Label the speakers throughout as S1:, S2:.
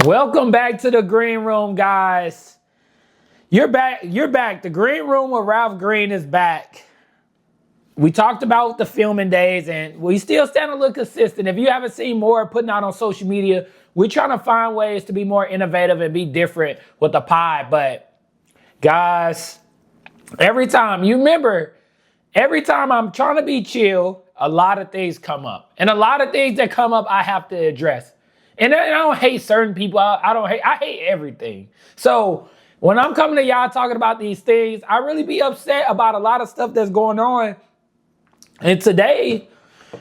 S1: Welcome back to the green room, guys. You're back. You're back. The green room with Ralph Green is back. We talked about the filming days, and we still stand a little consistent. If you haven't seen more putting out on social media, we're trying to find ways to be more innovative and be different with the pod. But guys, every time I'm trying to be chill, a lot of things come up, and a lot of things that come up, I have to address. And I don't hate certain people. I hate everything. So when I'm coming to y'all talking about these things, I really be upset about a lot of stuff that's going on. And today,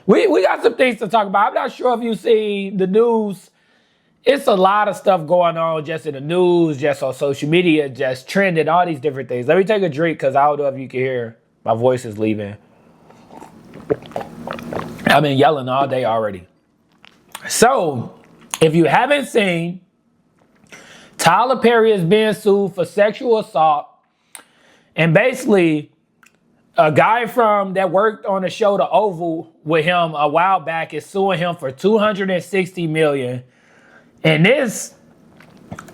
S1: we got some things to talk about. I'm not sure if you see the news. It's a lot of stuff going on just in the news, just on social media, just trending, all these different things. Let me take a drink because I don't know if you can hear. My voice is leaving. I've been yelling all day already. So, if you haven't seen, Tyler Perry is being sued for sexual assault. And basically, a guy that worked on the show The Oval with him a while back is suing him for $260 million. And this,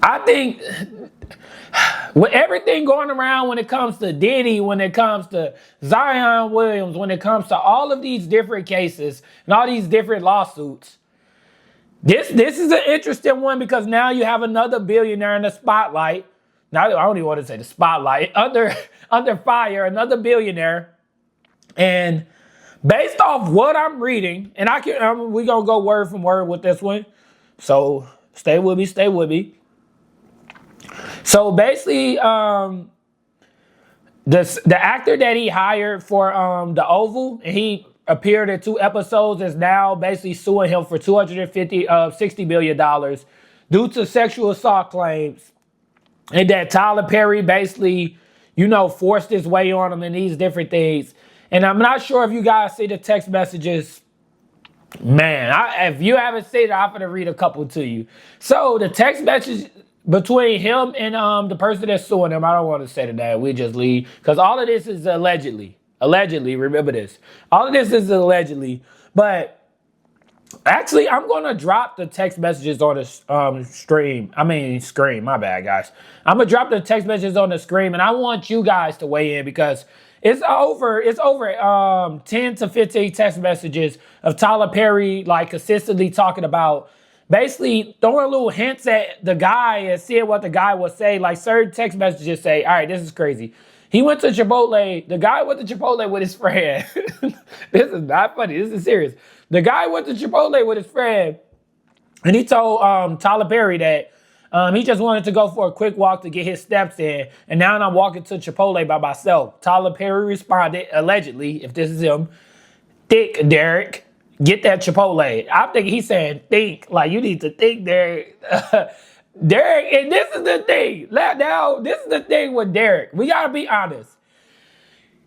S1: I think, with everything going around when it comes to Diddy, when it comes to Zion Williams, when it comes to all of these different cases and all these different lawsuits, This is an interesting one because now you have another billionaire in the spotlight. Now I don't even want to say the spotlight. Under fire, another billionaire. And based off what I'm reading, and we're gonna go word from word with this one. So stay with me. So basically, the actor that he hired for The Oval, and he appeared in 2 episodes, is now basically suing him for $60 million due to sexual assault claims. And that Tyler Perry basically, forced his way on him and these different things. And I'm not sure if you guys see the text messages. Man, if you haven't seen it, I'm going to read a couple to you. So the text message between him and the person that's suing him, I don't want to say the name. We just leave. Because all of this is allegedly. Allegedly, remember this. All of this is allegedly. But actually, I'm going to drop the text messages on the screen, my bad, guys. I'm going to drop the text messages on the screen, and I want you guys to weigh in because it's over 10 to 15 text messages of Tyler Perry, consistently talking about, basically throwing little hints at the guy and seeing what the guy will say. Like certain text messages say, all right, this is crazy. He went to Chipotle. The guy went to Chipotle with his friend. This is not funny. This is serious. The guy went to Chipotle with his friend, and he told Tyler Perry that he just wanted to go for a quick walk to get his steps in, and now I'm walking to Chipotle by myself. Tyler Perry responded, allegedly, if this is him, "Think, Derek, get that Chipotle." I'm thinking he's saying think, like you need to think, Derek. Derek, and this is the thing. Now, this is the thing with Derek. We got to be honest.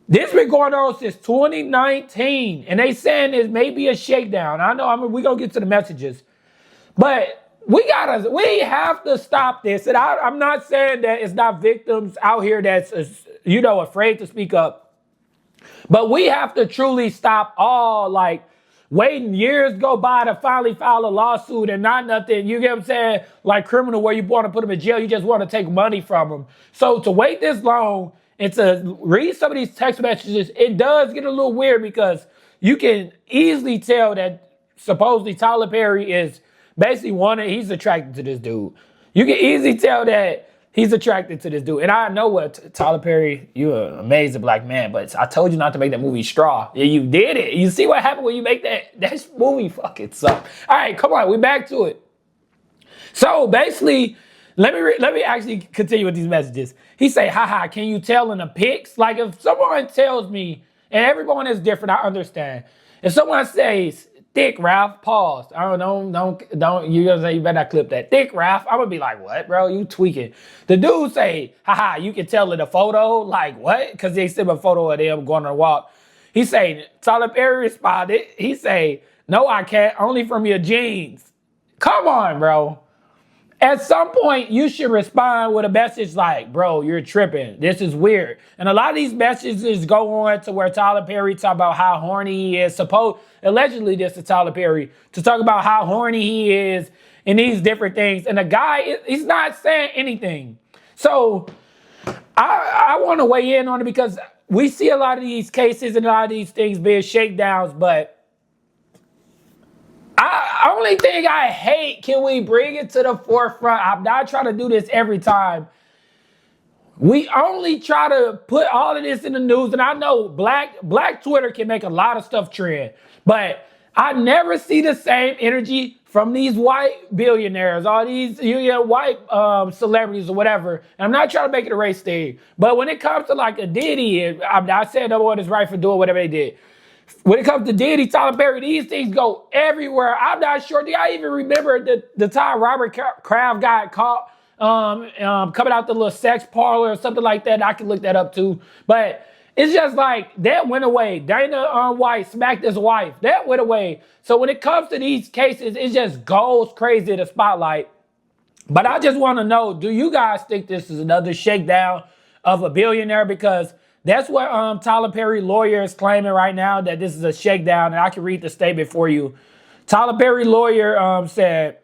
S1: This been going on since 2019, and they saying it may be a shakedown. We're going to get to the messages. But we have to stop this. And I'm not saying that it's not victims out here that's, afraid to speak up. But we have to truly stop all, waiting years go by to finally file a lawsuit and not nothing, you get what I'm saying, like criminal where you want to put them in jail, you just want to take money from them. So to wait this long and to read some of these text messages, it does get a little weird because you can easily tell that supposedly Tyler Perry is basically he's attracted to this dude. You can easily tell that he's attracted to this dude. And I know what, Tyler Perry, you're an amazing black man, but I told you not to make that movie Straw. Yeah, you did it. You see what happened when you make that movie fucking suck. All right, come on, we're back to it. So basically, let me actually continue with these messages. He say, haha, can you tell in the pics? Like if someone tells me, and everyone is different, I understand. If someone says, thick, Ralph, pause. I don't, you gonna say, you better not clip that. Thick, Ralph. I'm gonna be like, what, bro? You tweaking. The dude say, haha, you can tell in the photo? Like, what? Because they sent a photo of them going on a walk. He say, Tyler Perry responded. He say, no, I can't. Only from your jeans. Come on, bro. At some point, you should respond with a message like, bro, you're tripping. This is weird. And a lot of these messages go on to where Tyler Perry talk about how horny he is. Allegedly, this is Tyler Perry, to talk about how horny he is and these different things. And the guy, he's not saying anything. So I want to weigh in on it because we see a lot of these cases and a lot of these things being shakedowns, but only thing I hate, can we bring it to the forefront? I'm not trying to do this every time. We only try to put all of this in the news, and I know black Twitter can make a lot of stuff trend, but I never see the same energy from these white billionaires, all these white celebrities or whatever. And I'm not trying to make it a race thing, but when it comes to like a Diddy, I'm not saying no one is right for doing whatever they did. When it comes to Diddy, Tyler Perry, these things go everywhere. I'm not sure. Do I even remember the time Robert Kraft got caught coming out the little sex parlor or something like that? I can look that up too. But it's just like that went away. Dana White smacked his wife. That went away. So when it comes to these cases, it just goes crazy in the spotlight. But I just want to know, do you guys think this is another shakedown of a billionaire? Because that's what Tyler Perry lawyer is claiming right now, that this is a shakedown. And I can read the statement for you. Tyler Perry lawyer said,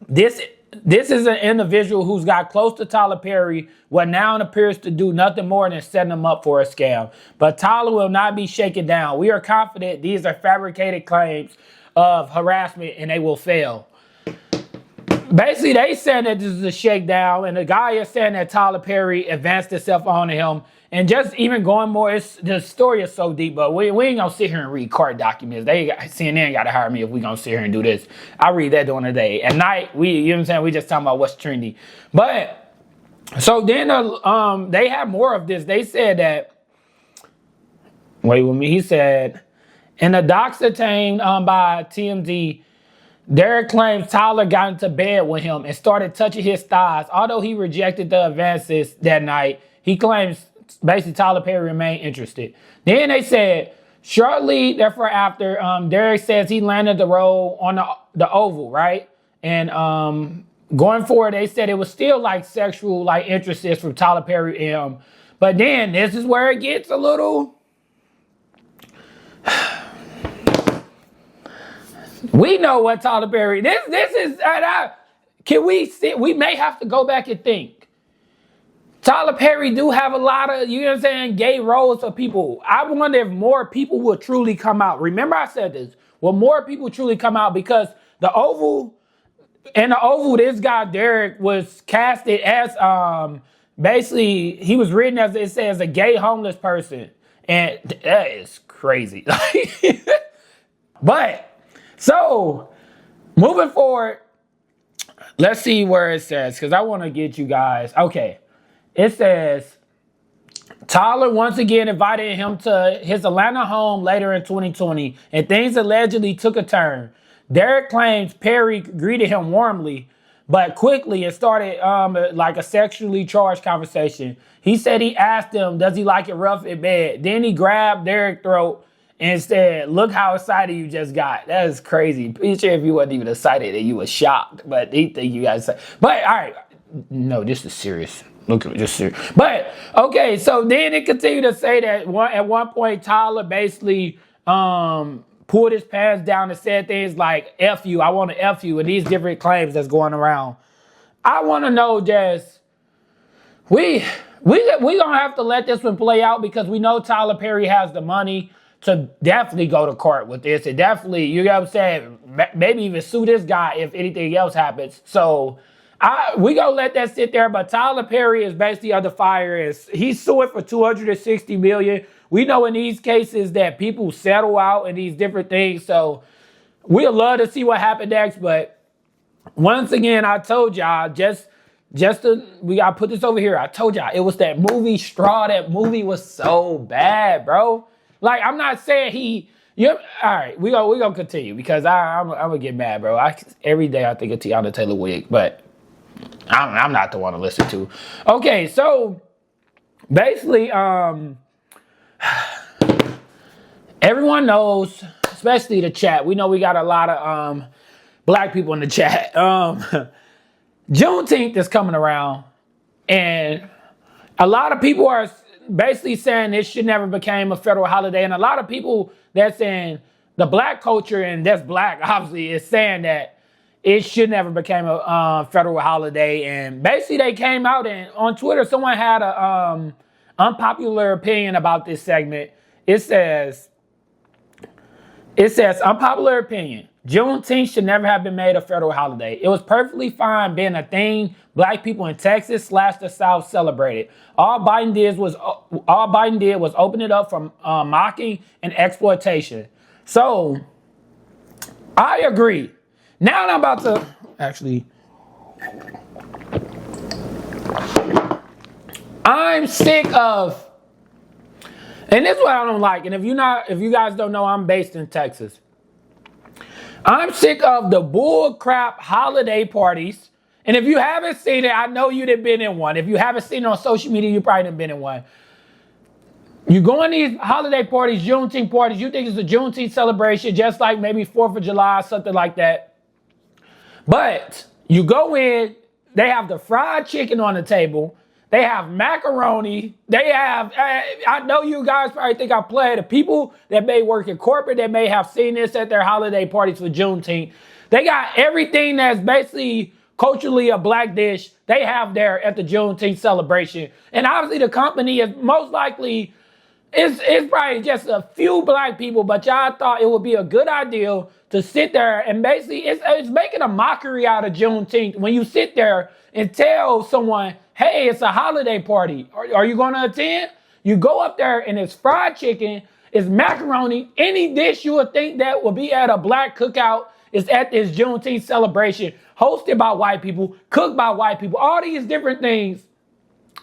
S1: this is an individual who's got close to Tyler Perry, what now appears to do nothing more than setting him up for a scam. But Tyler will not be shaken down. We are confident these are fabricated claims of harassment and they will fail. Basically, they saying that this is a shakedown, and the guy is saying that Tyler Perry advanced himself onto him. And just even going more, the story is so deep, but we ain't gonna sit here and read court documents. CNN gotta hire me if we gonna sit here and do this. I read that during the day. At night, you know what I'm saying? We just talking about what's trendy. But so then they have more of this. They said that, wait with me, he said, in the docs obtained by TMZ, Derek claims Tyler got into bed with him and started touching his thighs. Although he rejected the advances that night, he claims basically Tyler Perry remained interested. Then they said, shortly therefore after, Derek says he landed the role on the Oval, right? And going forward, they said it was still like sexual like interests from Tyler Perry and him. But then this is where it gets a little... We know what Tyler Perry... This is... can we see? We may have to go back and think. Tyler Perry do have a lot of, you know what I'm saying, gay roles for people. I wonder if more people will truly come out. Remember I said this. Will more people truly come out? Because the Oval, this guy Derek was casted as, basically, he was written as, it says, a gay homeless person. And that is crazy. But, so, moving forward, let's see where it says, because I want to get you guys, okay. It says, Tyler once again invited him to his Atlanta home later in 2020, and things allegedly took a turn. Derek claims Perry greeted him warmly, but quickly it started like a sexually charged conversation. He said he asked him, does he like it rough in bed? Then he grabbed Derek's throat and said, look how excited you just got. That is crazy. Pretty sure if you wasn't even excited and you was shocked, but he think you guys say. But all right, no, this is serious. Look at this here. But, okay, so then it continued to say that at one point, Tyler basically pulled his pants down and said things like, F you, I want to F you, and these different claims that's going around. I want to know just, we going to have to let this one play out because we know Tyler Perry has the money to definitely go to court with this. And definitely, you know what I'm saying, maybe even sue this guy if anything else happens. So, we gonna let that sit there, but Tyler Perry is basically under fire. He's suing for $260 million. We know in these cases that people settle out in these different things, so we'd love to see what happened next. But once again, I told y'all, we gotta put this over here. I told y'all it was that movie Straw. That movie was so bad, bro. Like, I'm not saying all right, we gonna continue because I'm gonna get mad, bro. Every day I think of Tiana Taylor wig, but I'm not the one to listen to. Okay, so basically, everyone knows, especially the chat. We know we got a lot of black people in the chat. Juneteenth is coming around, and a lot of people are basically saying it should never became a federal holiday, and a lot of people that's in the black culture and that's black obviously is saying that it should never became a federal holiday. And basically they came out, and on Twitter someone had a unpopular opinion about this segment. It says unpopular opinion. Juneteenth should never have been made a federal holiday. It was perfectly fine being a thing black people in Texas / the South celebrated. All Biden did was open it up from mocking and exploitation. So I agree. Now I'm about to I'm sick of, and this is what I don't like. And if you guys don't know, I'm based in Texas. I'm sick of the bull crap holiday parties. And if you haven't seen it, I know you'd have been in one. If you haven't seen it on social media, you probably have been in one. You go in these holiday parties, Juneteenth parties, you think it's a Juneteenth celebration, just like maybe 4th of July, something like that. But you go in, they have the fried chicken on the table. They have macaroni. They have, I know you guys probably think I play. The people that may work in corporate, that may have seen this at their holiday parties for Juneteenth. They got everything that's basically culturally a black dish. They have there at the Juneteenth celebration. And obviously the company is most likely, it's probably just a few black people, but y'all thought it would be a good idea to sit there and basically, it's making a mockery out of Juneteenth when you sit there and tell someone, hey, it's a holiday party. Are you going to attend? You go up there and it's fried chicken, it's macaroni, any dish you would think that would be at a black cookout is at this Juneteenth celebration, hosted by white people, cooked by white people, all these different things.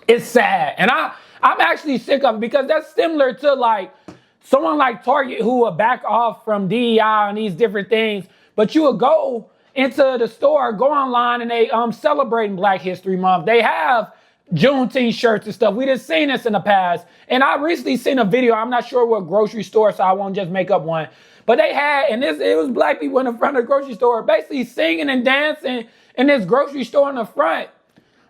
S1: It's sad. And I'm actually sick of it because that's similar to like someone like Target who will back off from DEI and these different things, but you would go into the store, go online, and they celebrating Black History Month. They have Juneteenth shirts and stuff. We just seen this in the past. And I recently seen a video. I'm not sure what grocery store, so I won't just make up one. But they had, and it was black people in the front of the grocery store basically singing and dancing in this grocery store in the front.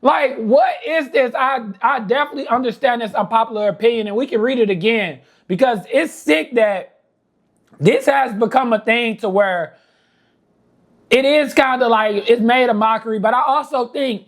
S1: Like, what is this? I definitely understand this unpopular opinion, and we can read it again because it's sick that this has become a thing to where it is kind of like it's made a mockery. But I also think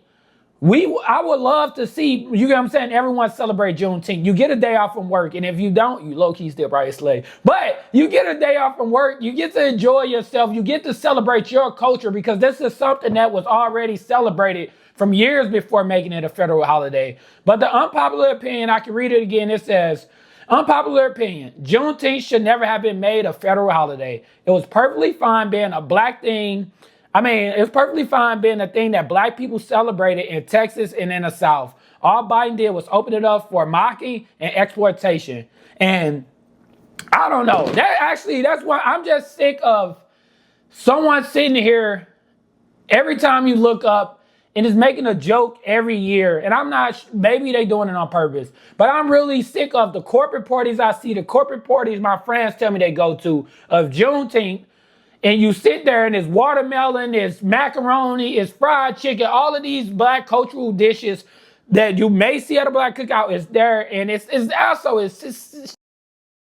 S1: I would love to see, you get what I'm saying, everyone celebrate Juneteenth. You get a day off from work, and if you don't, you low-key still probably a slave. But you get a day off from work, you get to enjoy yourself, you get to celebrate your culture because this is something that was already celebrated from years before making it a federal holiday. But the unpopular opinion, I can read it again, it says, unpopular opinion, Juneteenth should never have been made a federal holiday. It was perfectly fine being a black thing. It was perfectly fine being a thing that black people celebrated in Texas and in the South. All Biden did was open it up for mocking and exploitation. And I don't know. That's why I'm just sick of someone sitting here every time you look up and is making a joke every year. And I'm not, maybe they doing it on purpose, but I'm really sick of the corporate parties I see, the corporate parties my friends tell me they go to of Juneteenth. And you sit there and it's watermelon, it's macaroni, it's fried chicken, all of these black cultural dishes that you may see at a black cookout is there. And it's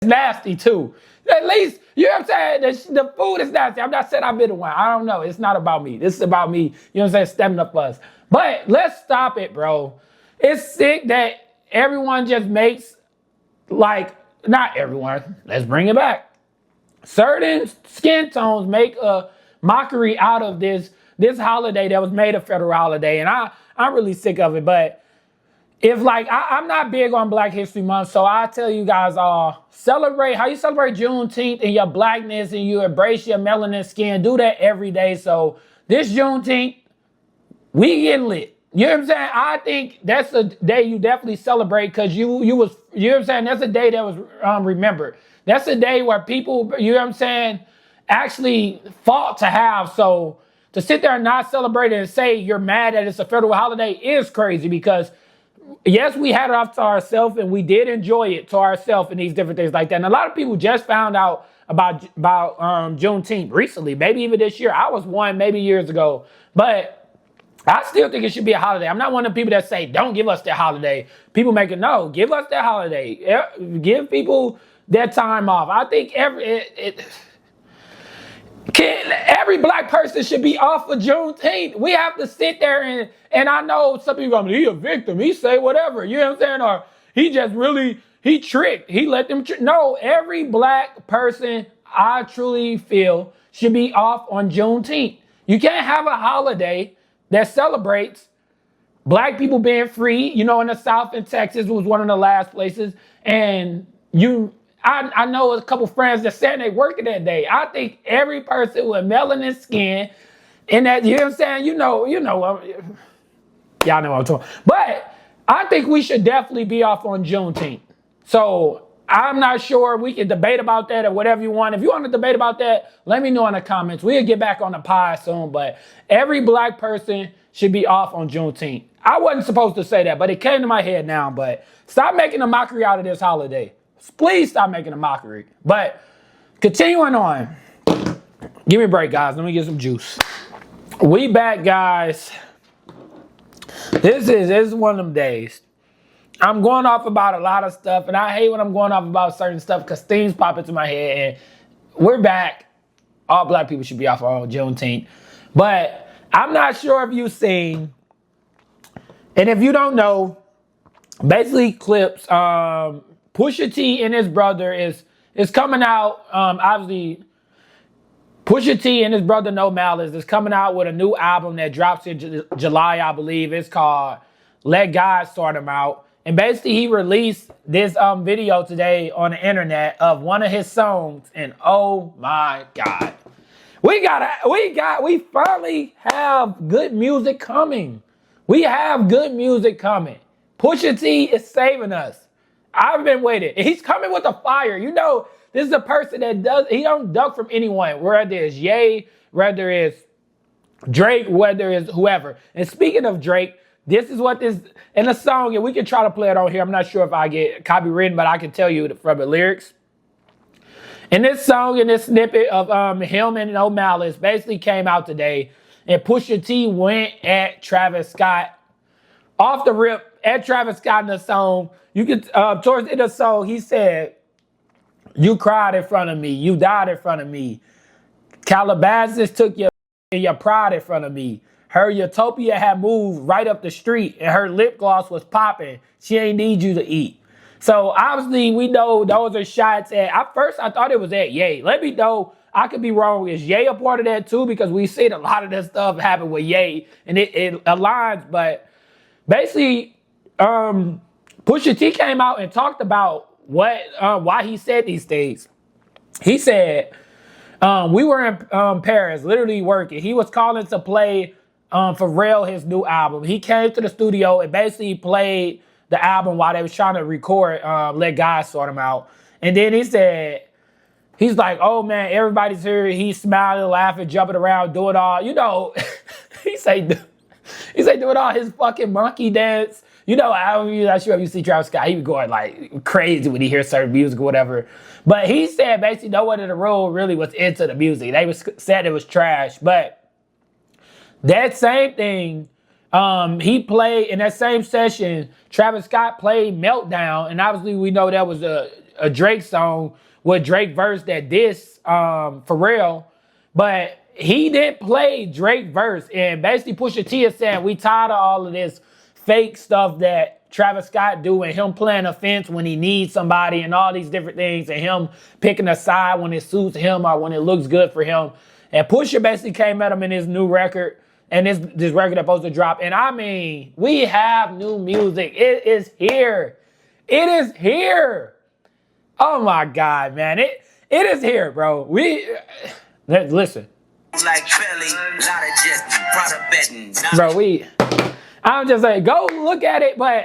S1: nasty too. At least, you know what I'm saying? The food is nasty. I'm not saying I've been to one. I don't know. It's not about me. This is about me, you know what I'm saying, stepping up us. But let's stop it, bro. It's sick that everyone just makes, like, not everyone. Let's bring it back. Certain skin tones make a mockery out of this holiday that was made a federal holiday. And I'm really sick of it. But if I'm not big on Black History Month, so I tell you guys all, celebrate how you celebrate Juneteenth and your blackness and you embrace your melanin skin. Do that every day. So this Juneteenth, we getting lit. You know what I'm saying? I think that's a day you definitely celebrate because you was, you know what I'm saying? That's a day that was remembered. That's a day where people, you know what I'm saying, actually fought to have. So to sit there and not celebrate it and say you're mad that it's a federal holiday is crazy because, yes, we had it off to ourselves and we did enjoy it to ourselves and these different things like that. And a lot of people just found out about Juneteenth recently, maybe even this year. I was one maybe years ago. But I still think it should be a holiday. I'm not one of the people that say, don't give us that holiday. People make it, no, give us that holiday. Give people their time off. I think every black person should be off for Juneteenth. We have to sit there and I know some people go, he a victim. He say whatever. You know what I'm saying? Or he just really, he tricked. He let them trick. No, every black person, I truly feel, should be off on Juneteenth. You can't have a holiday that celebrates black people being free. You know, in the South in Texas was one of the last places. And I know a couple friends that said they working that day. I think every person with melanin skin and that, you know what I'm saying? Y'all know what I'm talking. But I think we should definitely be off on Juneteenth. So I'm not sure. We can debate about that or whatever you want. If you want to debate about that, let me know in the comments. We'll get back on the pod soon. But every black person should be off on Juneteenth. I wasn't supposed to say that, but it came to my head now. But stop making a mockery out of this holiday. Please stop making a mockery. But continuing on. Give me a break, guys. Let me get some juice. We back, guys. This is one of them days. I'm going off about a lot of stuff, and I hate when I'm going off about certain stuff because things pop into my head, and we're back. All black people should be off on Juneteenth. But I'm not sure if you've seen, and if you don't know, basically clips, Pusha T and his brother is coming out, obviously, Pusha T and his brother No Malice is coming out with a new album that drops in July, I believe. It's called Let God Sort Him Out. And basically, he released this video today on the internet of one of his songs, and oh my God, we finally have good music coming. We have good music coming. Pusha T is saving us. I've been waiting. He's coming with a fire. You know, this is a person that he don't duck from anyone, whether it's Ye, whether it's Drake, whether it's whoever. And speaking of Drake, this is what this, in a song, and we can try to play it on here. I'm not sure if I get copywritten, but I can tell you from the lyrics. And this song, in this snippet of him and No Malice basically came out today, and Pusha T went at Travis Scott off the rip at Travis Scott in the song. You could towards the end of the song, he said, "You cried in front of me, you died in front of me. Calabasas took your pride in front of me. Her utopia had moved right up the street, and her lip gloss was popping. She ain't need you to eat." So obviously, we know those are shots at first I thought it was at Ye. Let me know. I could be wrong. Is Ye a part of that too? Because we've seen a lot of this stuff happen with Ye, and it aligns. But basically, Pusha T came out and talked about why he said these things. He said, we were in Paris, literally working. He was calling to play Pharrell his new album. He came to the studio and basically played the album while they was trying to record Let God Sort Him Out. And then he said, he's like, oh man, everybody's here. He's smiling, laughing, jumping around, doing all, you know, he said doing all his fucking monkey dance. You know, I'm not sure if you see Travis Scott, he was going like crazy when he hears certain music or whatever. But he said basically no one in the room really was into the music. They said it was trash. But that same thing, he played in that same session, Travis Scott played Meltdown. And obviously we know that was a Drake song with Drake verse that dissed Pharrell. But he didn't play Drake verse. And basically Pusha T is saying we tired of all of this fake stuff that Travis Scott do and him playing a fence when he needs somebody and all these different things and him picking a side when it suits him or when it looks good for him. And Pusha basically came at him in his new record and this record that's supposed to drop. And I mean, we have new music. It is here. It is here. Oh my God, man. It is here, bro. Listen. Like Belly, lot of jetting, product betting. Bro, I'm just saying, go look at it, but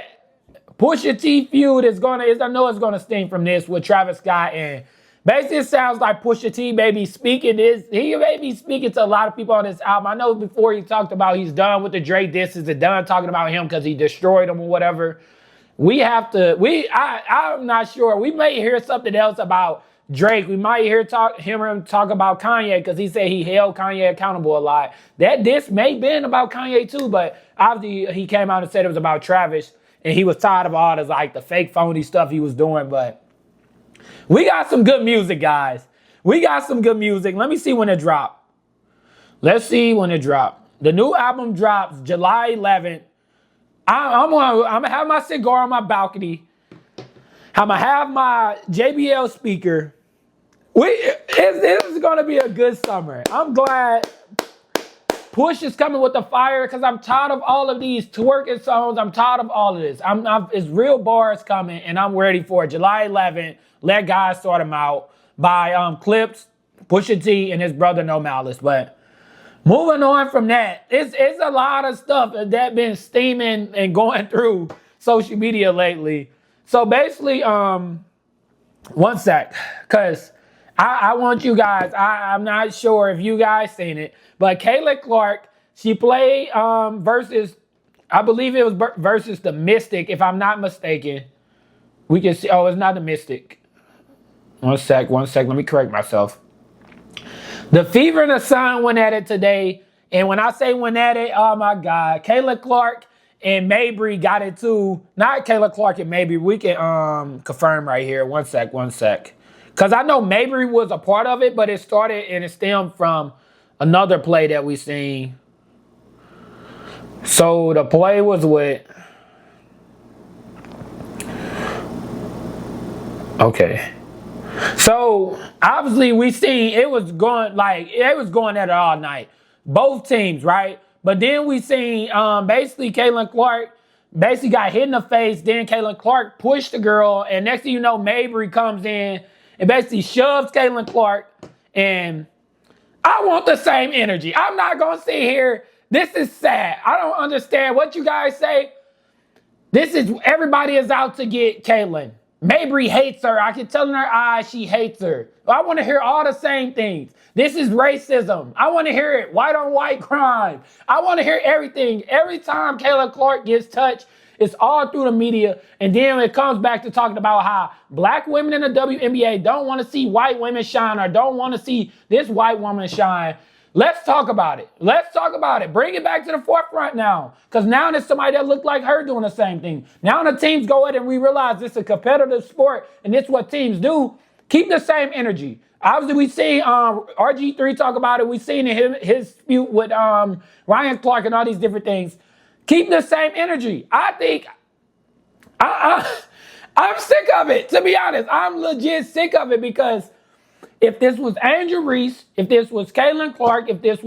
S1: Pusha T feud I know it's gonna sting from this with Travis Scott, and basically it sounds like Pusha T may be speaking to a lot of people on this album. I know before he talked about he's done with the Drake disses and done talking about him because he destroyed him or whatever. I'm not sure. We may hear something else about Drake, we might hear him talk about Kanye because he said he held Kanye accountable a lot. That this may been about Kanye too, but obviously he came out and said it was about Travis, and he was tired of all this like the fake phony stuff he was doing. But we got some good music, guys. We got some good music. Let me see when it dropped. Let's see when it dropped. The new album drops July 11th. I'm gonna have my cigar on my balcony. I'm gonna have my JBL speaker. This is gonna be a good summer. I'm glad Push is coming with the fire because I'm tired of all of these twerking songs. I'm tired of all of this. It's real bars coming, and I'm ready for it. July 11th. Let guys sort them out by Clips, Pusha T, and his brother No Malice. But moving on from that, it's a lot of stuff that been steaming and going through social media lately. So basically, one sec, because I want you guys, I'm not sure if you guys seen it, but Kayla Clark, she played versus, I believe it was versus the Mystic, if I'm not mistaken. We can see, oh, it's not the Mystic. One sec, let me correct myself. The Fever and the Sun went at it today, and when I say went at it, oh my God, Kayla Clark and Mabry got it too. Not Kayla Clark and Mabry. We can confirm right here. One sec. Because I know Mabry was a part of it, but it started and it stemmed from another play that we seen. So the play was with... Okay. So obviously we seen it was going at it all night. Both teams, right? But then we seen basically Kayla Clark basically got hit in the face. Then Kayla Clark pushed the girl, and next thing you know, Mabry comes in and basically shoves Kayla Clark. And I want the same energy. I'm not gonna sit here. This is sad. I don't understand what you guys say. Everybody is out to get Kayla. Mabry hates her. I can tell in her eyes she hates her. I want to hear all the same things. This is racism. I want to hear it. White on white crime. I want to hear everything. Every time Kayla Clark gets touched, it's all through the media. And then it comes back to talking about how black women in the WNBA don't want to see white women shine or don't want to see this white woman shine. Let's talk about it. Bring it back to the forefront now. Because now there's somebody that looked like her doing the same thing. Now the teams go ahead and we realize it's a competitive sport and it's what teams do. Keep the same energy. Obviously, we see RG3 talk about it. We've seen his dispute with Ryan Clark and all these different things. Keep the same energy. I think I'm sick of it, to be honest. I'm legit sick of it because if this was Angel Reese, if this was Kayla Clark, if this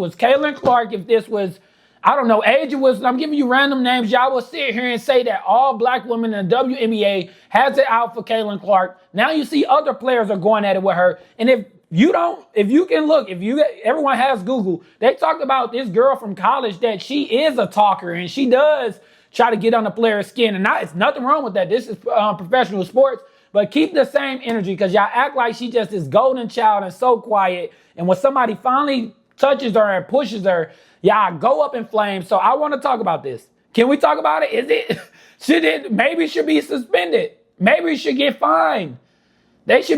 S1: was, I don't know, Asia was, I'm giving you random names, y'all will sit here and say that all black women in the WNBA has it out for Kayla Clark. Now you see other players are going at it with her. And if everyone has Google, they talked about this girl from college that she is a talker and she does try to get on the player's skin. And it's nothing wrong with that. This is professional sports. But keep the same energy because y'all act like she just this golden child and so quiet. And when somebody finally touches her and pushes her, y'all go up in flames. So I want to talk about this. Can we talk about it? Maybe should be suspended. Maybe should get fined. They should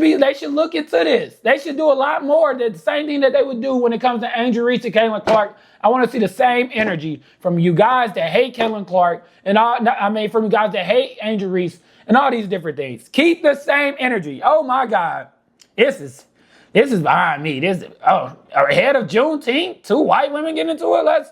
S1: look into this. They should do a lot more. The same thing that they would do when it comes to Angel Reese and Kayla Clark. I want to see the same energy from you guys that hate Kayla Clark from you guys that hate Angel Reese and all these different things. Keep the same energy. Oh my God. This is behind me. Ahead of Juneteenth, 2 white women getting into it.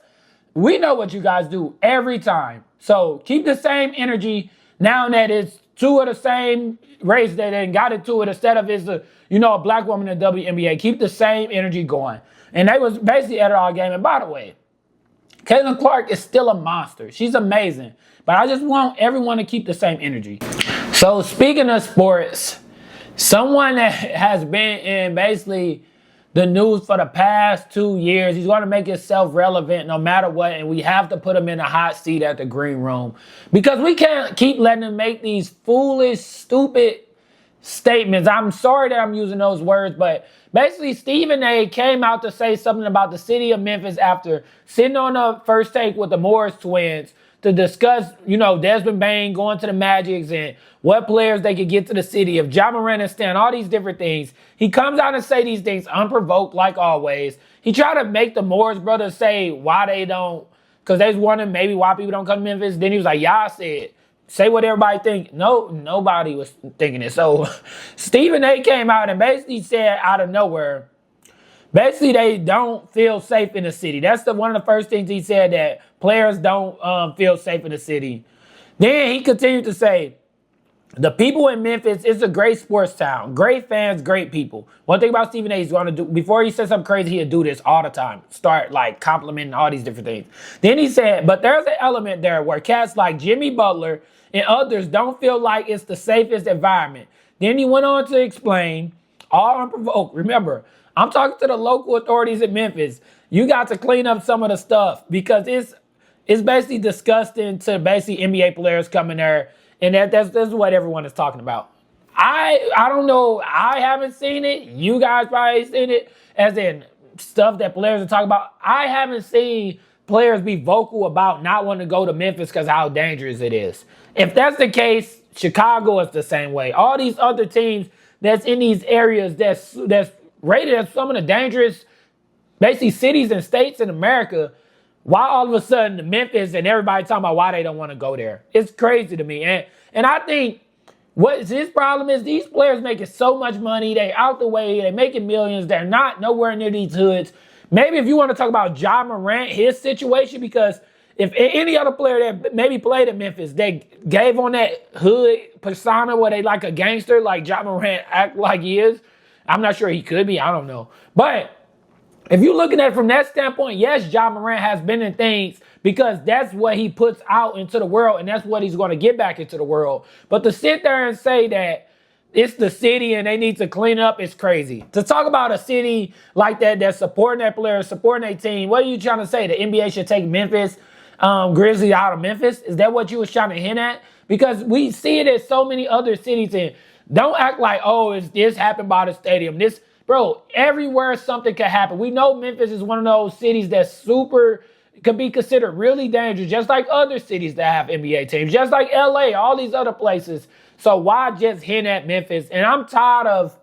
S1: We know what you guys do every time. So keep the same energy now that it's 2 of the same race that then got into it instead of a black woman in the WNBA. Keep the same energy going. And they was basically at it all game. And by the way, Kayla Clark is still a monster. She's amazing. But I just want everyone to keep the same energy. So speaking of sports, someone that has been in basically the news for the past 2 years, he's going to make himself relevant no matter what, and we have to put him in a hot seat at the green room because we can't keep letting him make these foolish, stupid statements. I'm sorry that I'm using those words, but basically Stephen A. came out to say something about the city of Memphis after sitting on the first take with the Morris twins, to discuss, Desmond Bain going to the Magics and what players they could get to the city, if Ja Morant is staying, all these different things. He comes out and say these things unprovoked like always. He tried to make the Morris brothers say why they don't, because they was wondering maybe why people don't come to Memphis. Then he was like, y'all said, say what everybody think. No, nobody was thinking it. So Stephen A came out and basically said out of nowhere, basically, they don't feel safe in the city. That's one of the first things he said, that players don't feel safe in the city. Then he continued to say, the people in Memphis is a great sports town. Great fans, great people. One thing about Stephen A, he's going to do, before he says something crazy, he'll do this all the time. Start like complimenting all these different things. Then he said, but there's an element there where cats like Jimmy Butler and others don't feel like it's the safest environment. Then he went on to explain, all unprovoked. Remember, I'm talking to the local authorities in Memphis. You got to clean up some of the stuff because it's basically disgusting to basically NBA players coming there, and that's what everyone is talking about. I don't know. I haven't seen it. You guys probably seen it, as in stuff that players are talking about. I haven't seen players be vocal about not wanting to go to Memphis because how dangerous it is. If that's the case, Chicago is the same way. All these other teams that's in these areas that's rated as some of the dangerous, basically, cities and states in America, why all of a sudden Memphis and everybody talking about why they don't want to go there? It's crazy to me. And I think what his problem is, these players making so much money, they out the way, they making millions, they're not nowhere near these hoods. Maybe if you want to talk about Ja Morant, his situation, because if any other player that maybe played at Memphis, they gave on that hood persona where they like a gangster, like Ja Morant act like he is, I'm not sure he could be. I don't know. But if you're looking at it from that standpoint, yes, Ja Morant has been in things because that's what he puts out into the world, and that's what he's going to get back into the world. But to sit there and say that it's the city and they need to clean up is crazy. To talk about a city like that that's supporting their players, supporting their team, what are you trying to say? The NBA should take Memphis, Grizzlies out of Memphis? Is that what you was trying to hint at? Because we see it in so many other cities, and don't act like, oh, this happened by the stadium. Bro, everywhere something can happen. We know Memphis is one of those cities that's could be considered really dangerous, just like other cities that have NBA teams, just like LA, all these other places. So why just hint at Memphis? And I'm tired of,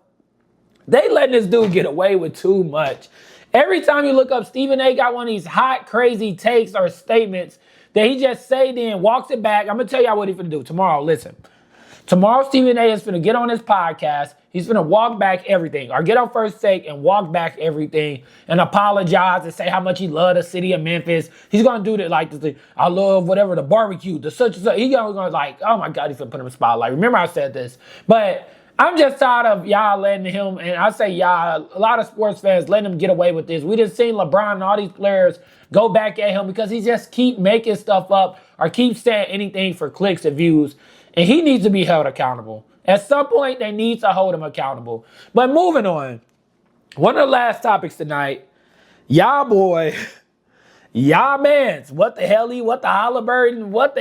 S1: they letting this dude get away with too much. Every time you look up, Stephen A got one of these hot, crazy takes or statements that he just say then walks it back. I'm going to tell y'all what he's going to do tomorrow. Listen. Tomorrow, Stephen A is going to get on his podcast. He's going to walk back everything, or get on First Take and walk back everything and apologize and say how much he loved the city of Memphis. He's going to do that like this. I love whatever, the barbecue, the such and such. He's going to like, oh my God, he's going to put him in a spotlight. Remember I said this. But I'm just tired of y'all letting him, and I say y'all, a lot of sports fans letting him get away with this. We just seen LeBron and all these players go back at him because he just keep making stuff up or keep saying anything for clicks and views. And he needs to be held accountable. At some point, they need to hold him accountable. But moving on, one of the last topics tonight, y'all mans, what the Halliburton, what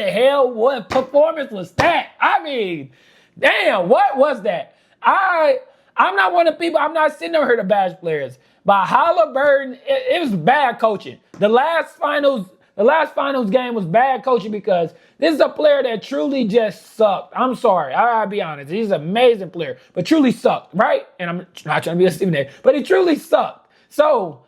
S1: performance was that? I mean, damn, what was that? I'm not one of the people, I'm not sitting over here to bash players, but Halliburton, it was bad coaching. The last finals game was bad coaching because this is a player that truly just sucked. I'm sorry. I gotta be honest. He's an amazing player, but truly sucked, right? And I'm not trying to be a Stephen A, but he truly sucked. So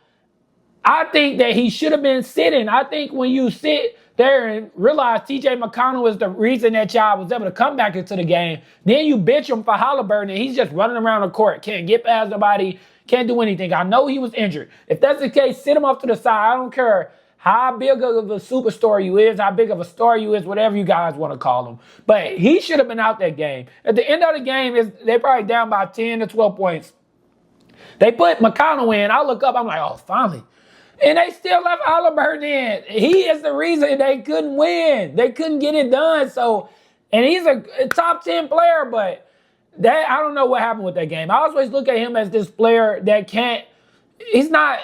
S1: I think that he should have been sitting. I think when you sit there and realize TJ McConnell is the reason that y'all was able to come back into the game, then you bitch him for Halliburton and he's just running around the court, can't get past nobody, can't do anything. I know he was injured. If that's the case, sit him off to the side. I don't care how big of a superstar you is, how big of a star you is, whatever you guys want to call him. But he should have been out that game. At the end of the game, they probably down by 10 to 12 points. They put McConnell in. I look up, I'm like, oh, finally. And they still left Halliburton in. He is the reason they couldn't win. They couldn't get it done. So, and he's a top 10 player, but I don't know what happened with that game. I always look at him as this player that he's not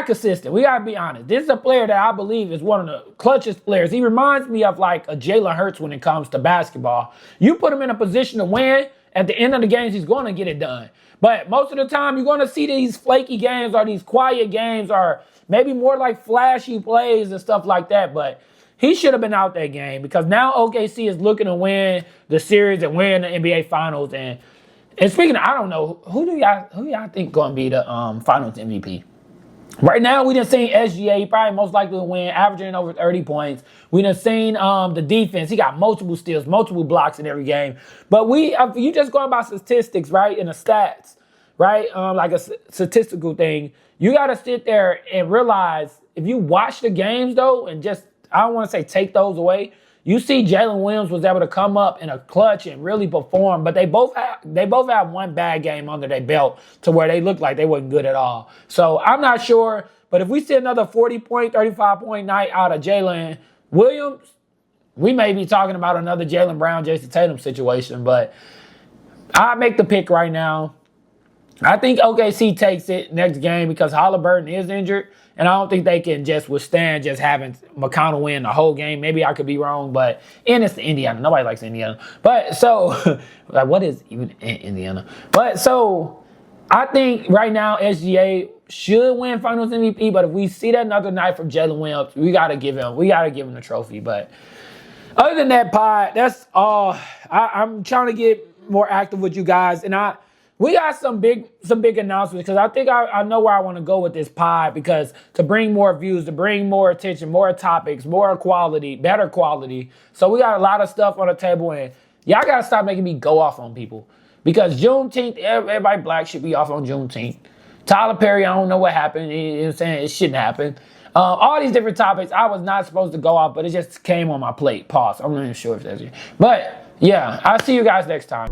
S1: consistent. We got to be honest. This is a player that I believe is one of the clutchest players. He reminds me of like a Jalen Hurts when it comes to basketball. You put him in a position to win, at the end of the games, he's going to get it done. But most of the time, you're going to see these flaky games or these quiet games or maybe more like flashy plays and stuff like that. But he should have been out that game because now OKC is looking to win the series and win the NBA Finals. And speaking of, I don't know, who y'all think going to be the Finals MVP? Right now, we done seen SGA probably most likely to win, averaging over 30 points. We done seen the defense. He got multiple steals, multiple blocks in every game. But you just going by statistics, right, and the stats, right, like a statistical thing. You got to sit there and realize if you watch the games, though, and just, I don't want to say take those away, you see Jalen Williams was able to come up in a clutch and really perform, but they both have one bad game under their belt to where they looked like they wasn't good at all. So I'm not sure, but if we see another 40-point, 35-point night out of Jalen Williams, we may be talking about another Jaylen Brown, Jason Tatum situation, but I make the pick right now. I think OKC takes it next game because Halliburton is injured, and I don't think they can just withstand just having McConnell win the whole game. Maybe I could be wrong, and it's Indiana. Nobody likes Indiana. But so, like, what is even Indiana? But so, I think right now SGA should win Finals MVP. But if we see that another night from Jalen Williams, we gotta give him the trophy. But other than that, pod, that's all. I'm trying to get more active with you guys, and we got some big announcements because I think I know where I want to go with this pod because to bring more views, to bring more attention, more topics, more quality, better quality. So we got a lot of stuff on the table, and y'all got to stop making me go off on people because Juneteenth, everybody black should be off on Juneteenth. Tyler Perry, I don't know what happened. You know what I'm saying? It shouldn't happen. All these different topics, I was not supposed to go off, but it just came on my plate. Pause. I'm not even sure if that's it. But yeah, I'll see you guys next time.